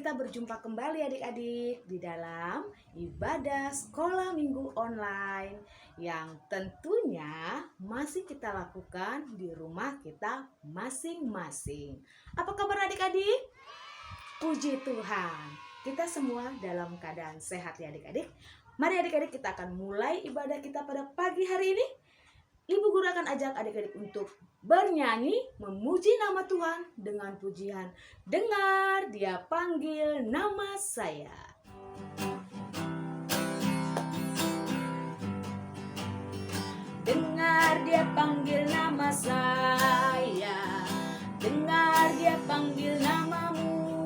kita berjumpa kembali adik-adik di dalam ibadah sekolah minggu online yang tentunya masih kita lakukan di rumah kita masing-masing. Apa kabar adik-adik? Puji Tuhan, kita semua dalam keadaan sehat ya adik-adik. Mari adik-adik kita akan mulai ibadah kita pada pagi hari ini. Ibu guru akan ajak adik-adik untuk bernyanyi, memuji nama Tuhan dengan pujian. Dengar dia panggil nama saya. Dengar dia panggil nama saya. Dengar dia panggil namamu.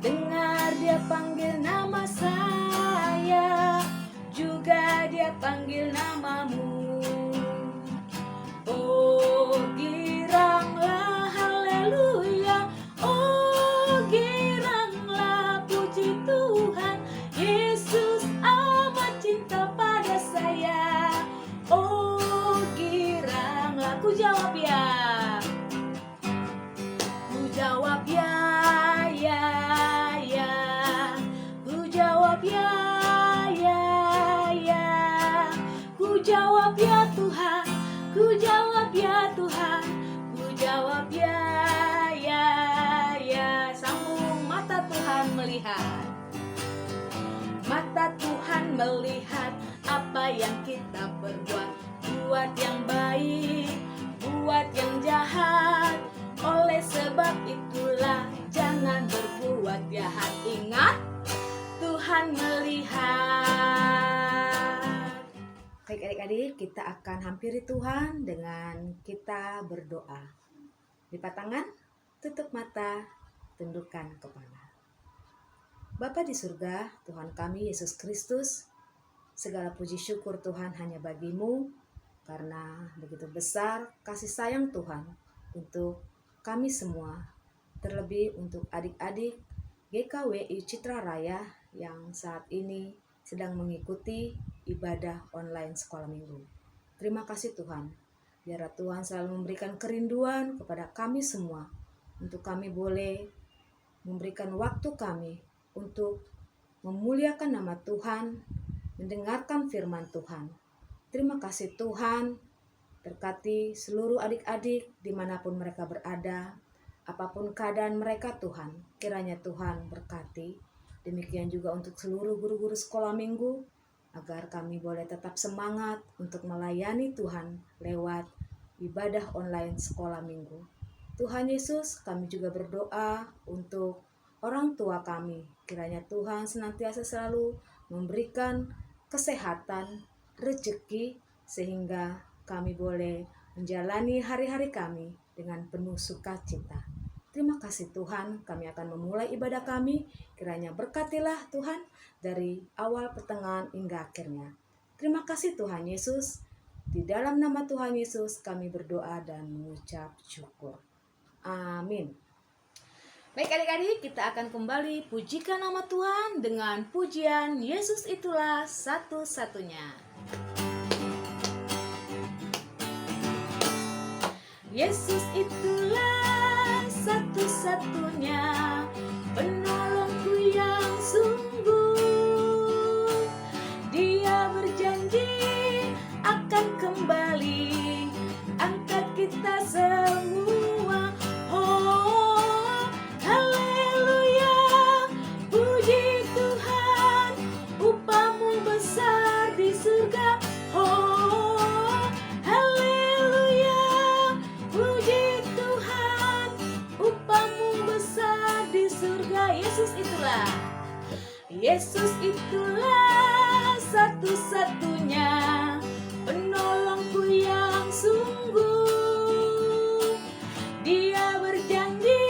Dengar dia panggil nama saya. Juga dia panggil namamu. Oh giranglah haleluya, oh giranglah puji Tuhan, Yesus amat cinta pada saya. Oh giranglah, ku jawab ya, ku jawab ya, ya, ku jawab ya, ya, ku jawab ya Tuhan. Ku jawab ya Tuhan, ku jawab ya, ya. Sambung, mata Tuhan melihat. Mata Tuhan melihat apa yang kita perbuat. Buat yang baik, buat yang jahat. Oleh sebab itulah jangan berbuat jahat. Ingat, Tuhan melihat. Baik adik-adik, kita akan hampiri Tuhan dengan kita berdoa. Lipat tangan, tutup mata, tundukkan kepala. Bapa di surga, Tuhan kami Yesus Kristus, segala puji syukur Tuhan hanya bagi-Mu, karena begitu besar kasih sayang Tuhan untuk kami semua, terlebih untuk adik-adik GKWI Citra Raya yang saat ini sedang mengikuti ibadah online sekolah minggu. Terima kasih Tuhan. Biarlah Tuhan selalu memberikan kerinduan kepada kami semua untuk kami boleh memberikan waktu kami untuk memuliakan nama Tuhan, mendengarkan firman Tuhan. Terima kasih Tuhan, berkati seluruh adik-adik dimanapun mereka berada, apapun keadaan mereka Tuhan, kiranya Tuhan berkati. Demikian juga untuk seluruh guru-guru sekolah minggu, agar kami boleh tetap semangat untuk melayani Tuhan lewat ibadah online sekolah minggu. Tuhan Yesus, kami juga berdoa untuk orang tua kami. Kiranya Tuhan senantiasa selalu memberikan kesehatan, rezeki, sehingga kami boleh menjalani hari-hari kami dengan penuh sukacita. Terima kasih Tuhan, kami akan memulai ibadah kami. Kiranya berkatilah Tuhan dari awal, pertengahan, hingga akhirnya. Terima kasih Tuhan Yesus. Di dalam nama Tuhan Yesus kami berdoa dan mengucap syukur. Amin. Baik adik-adik, kita akan kembali pujikan nama Tuhan dengan pujian Yesus itulah satu-satunya. Yesus itulah satu-satunya penolongku yang sungguh. Dia berjanji akan kembali angkat kita semua. Oh, haleluya, puji Tuhan, upahmu besar di surga. Oh, haleluya, puji Tuhan, upahmu besar di surga. Yesus itulah satu-satunya penolongku yang sungguh. Dia berjanji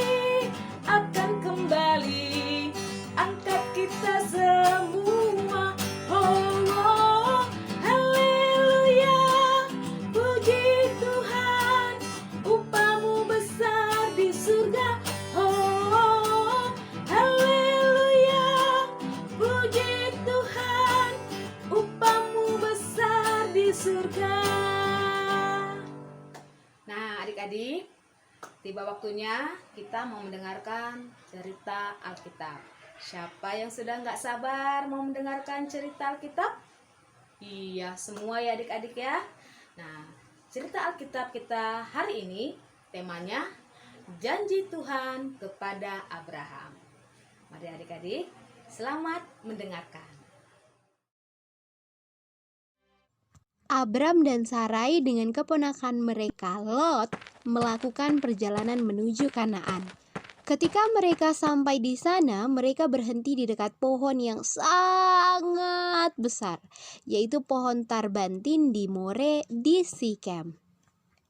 akan kembali angkat kita semua. Oh, oh, haleluya, puji Tuhan, upahmu besar di surga. Oh, haleluya, puji Tuhan, upahmu besar Tiba waktunya kita mau mendengarkan cerita Alkitab. Siapa yang sudah nggak sabar mau mendengarkan cerita Alkitab? Iya, semua ya adik-adik ya. Nah, cerita Alkitab kita hari ini temanya Janji Tuhan kepada Abraham. Mari adik-adik, selamat mendengarkan. Abram dan Sarai dengan keponakan mereka Lot melakukan perjalanan menuju Kanaan. Ketika mereka sampai di sana, mereka berhenti di dekat pohon yang sangat besar, yaitu pohon tarbantin di More di Sikem.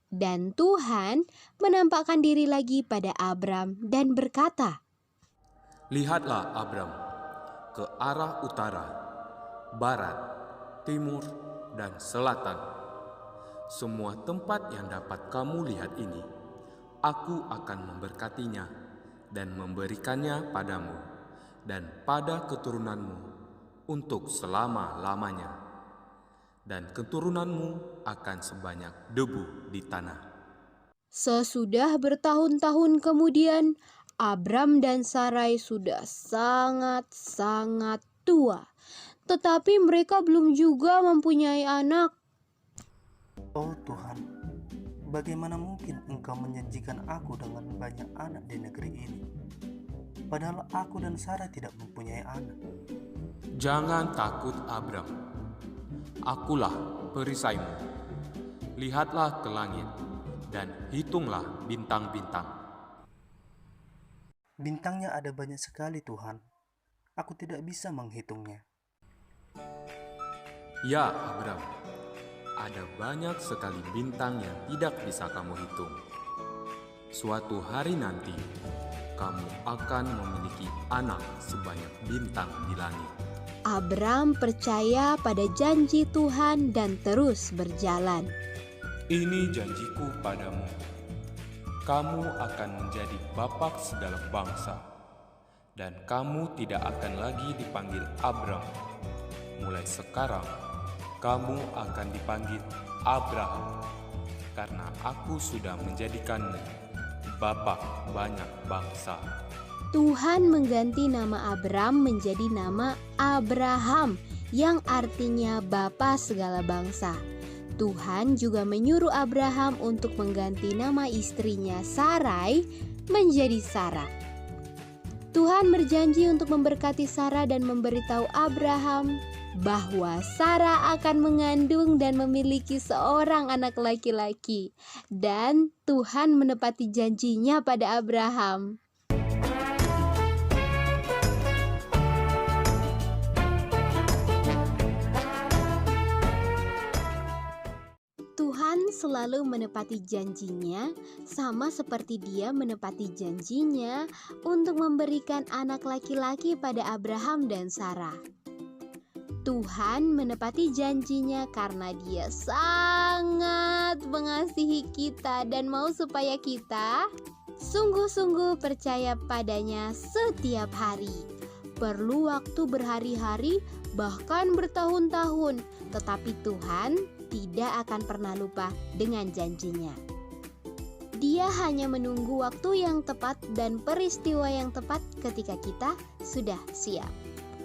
Dan Tuhan menampakkan diri lagi pada Abram dan berkata, "Lihatlah Abram, ke arah utara, barat, timur, dan selatan. Semua tempat yang dapat kamu lihat ini, aku akan memberkatinya dan memberikannya padamu dan pada keturunanmu untuk selama-lamanya. Dan keturunanmu akan sebanyak debu di tanah." Sesudah bertahun-tahun kemudian, Abram dan Sarai sudah sangat-sangat tua. Tetapi mereka belum juga mempunyai anak. Oh Tuhan, bagaimana mungkin Engkau menjanjikan aku dengan banyak anak di negeri ini? Padahal aku dan Sarah tidak mempunyai anak. Jangan takut Abram, akulah perisaimu. Lihatlah ke langit dan hitunglah bintang-bintang. Bintangnya ada banyak sekali Tuhan. Aku tidak bisa menghitungnya. Ya Abram, ada banyak sekali bintang yang tidak bisa kamu hitung. Suatu hari nanti, kamu akan memiliki anak sebanyak bintang di langit. Abram percaya pada janji Tuhan dan terus berjalan. Ini janjiku padamu. Kamu akan menjadi bapak segala bangsa, dan kamu tidak akan lagi dipanggil Abram. Mulai sekarang, kamu akan dipanggil Abraham, karena aku sudah menjadikanmu bapak banyak bangsa. Tuhan mengganti nama Abram menjadi nama Abraham, yang artinya bapa segala bangsa. Tuhan juga menyuruh Abraham untuk mengganti nama istrinya Sarai menjadi Sarah. Tuhan berjanji untuk memberkati Sarah dan memberitahu Abraham bahwa Sarah akan mengandung dan memiliki seorang anak laki-laki. Dan Tuhan menepati janjinya pada Abraham. Tuhan selalu menepati janjinya, sama seperti Dia menepati janjinya untuk memberikan anak laki-laki pada Abraham dan Sarah. Tuhan menepati janjinya karena Dia sangat mengasihi kita dan mau supaya kita sungguh-sungguh percaya padanya setiap hari. Perlu waktu berhari-hari, bahkan bertahun-tahun, tetapi Tuhan tidak akan pernah lupa dengan janjinya. Dia hanya menunggu waktu yang tepat dan peristiwa yang tepat ketika kita sudah siap.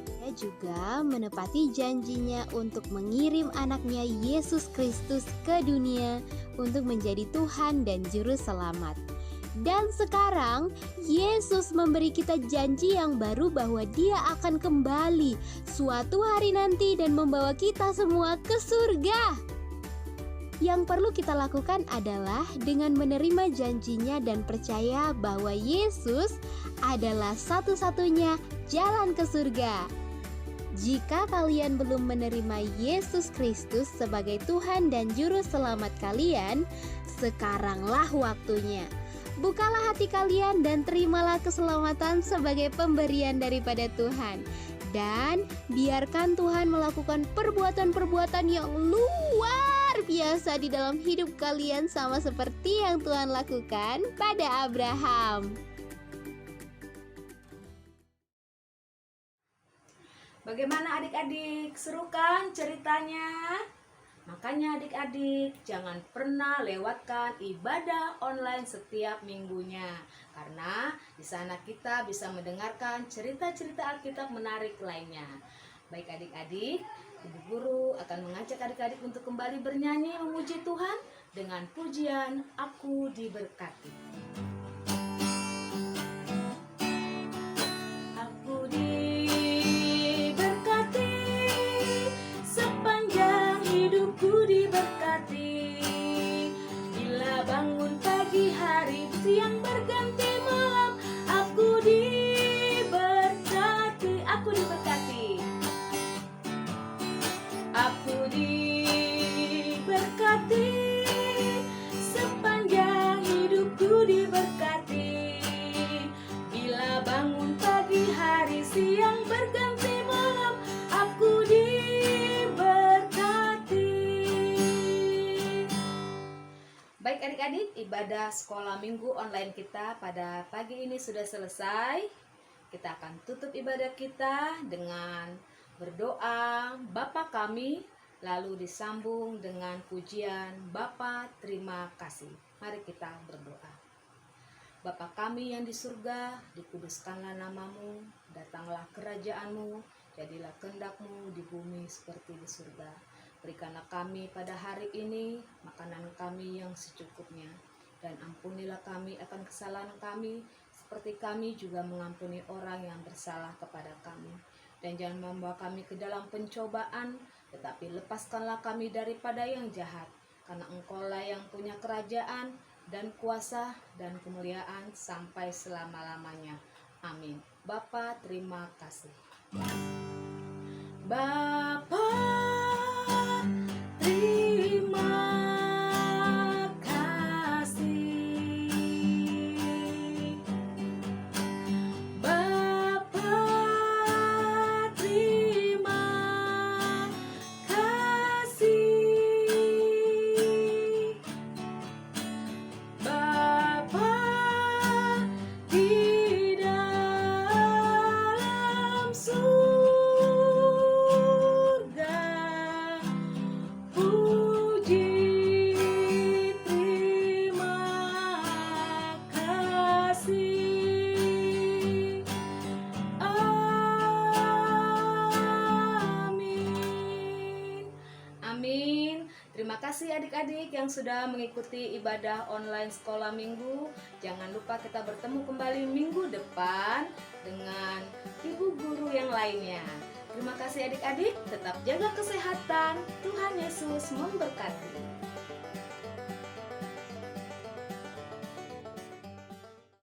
Dia juga menepati janjinya untuk mengirim anaknya Yesus Kristus ke dunia untuk menjadi Tuhan dan Juru Selamat. Dan sekarang Yesus memberi kita janji yang baru bahwa Dia akan kembali suatu hari nanti dan membawa kita semua ke surga. Yang perlu kita lakukan adalah dengan menerima janjinya dan percaya bahwa Yesus adalah satu-satunya jalan ke surga. Jika kalian belum menerima Yesus Kristus sebagai Tuhan dan Juru Selamat kalian, sekaranglah waktunya. Bukalah hati kalian dan terimalah keselamatan sebagai pemberian daripada Tuhan. Dan biarkan Tuhan melakukan perbuatan-perbuatan yang luar biasa di dalam hidup kalian, sama seperti yang Tuhan lakukan pada Abraham. Bagaimana adik-adik? Seru kan ceritanya? Makanya adik-adik jangan pernah lewatkan ibadah online setiap minggunya, karena di sana kita bisa mendengarkan cerita-cerita Alkitab menarik lainnya. Baik adik-adik, Ibu Guru akan mengajak adik-adik untuk kembali bernyanyi memuji Tuhan dengan pujian Aku Diberkati. Aku diberkati, sepanjang hidupku diberkati. Bila bangun pagi hari, siang berganti malam, aku diberkati, aku diberkati. Aku diberkati, sepanjang hidupku diberkati. Bila bangun pagi hari, siang berganti malam, aku diberkati. Baik adik-adik, ibadah sekolah minggu online kita pada pagi ini sudah selesai. Kita akan tutup ibadah kita dengan berdoa Bapa kami, lalu disambung dengan pujian Bapa terima kasih. Mari kita berdoa. Bapa kami yang di surga, dikuduskanlah namamu, datanglah kerajaanmu, jadilah kehendak-Mu di bumi seperti di surga. Berikanlah kami pada hari ini makanan kami yang secukupnya, dan ampunilah kami akan kesalahan kami, seperti kami juga mengampuni orang yang bersalah kepada kami. Dan jangan membawa kami ke dalam pencobaan, tetapi lepaskanlah kami daripada yang jahat, karena Engkau-Lah yang punya kerajaan dan kuasa dan kemuliaan sampai selama-lamanya. Amin. Bapa terima kasih. Bapa terima kasih. Bapa terima kasih. Bapa di dalam surga, puji terima kasih. Amin. Amin. Terima kasih adik-adik yang sudah mengikuti ibadah online sekolah minggu. Jangan lupa kita bertemu kembali minggu depan dengan ibu guru yang lainnya. Terima kasih adik-adik, tetap jaga kesehatan. Tuhan Yesus memberkati.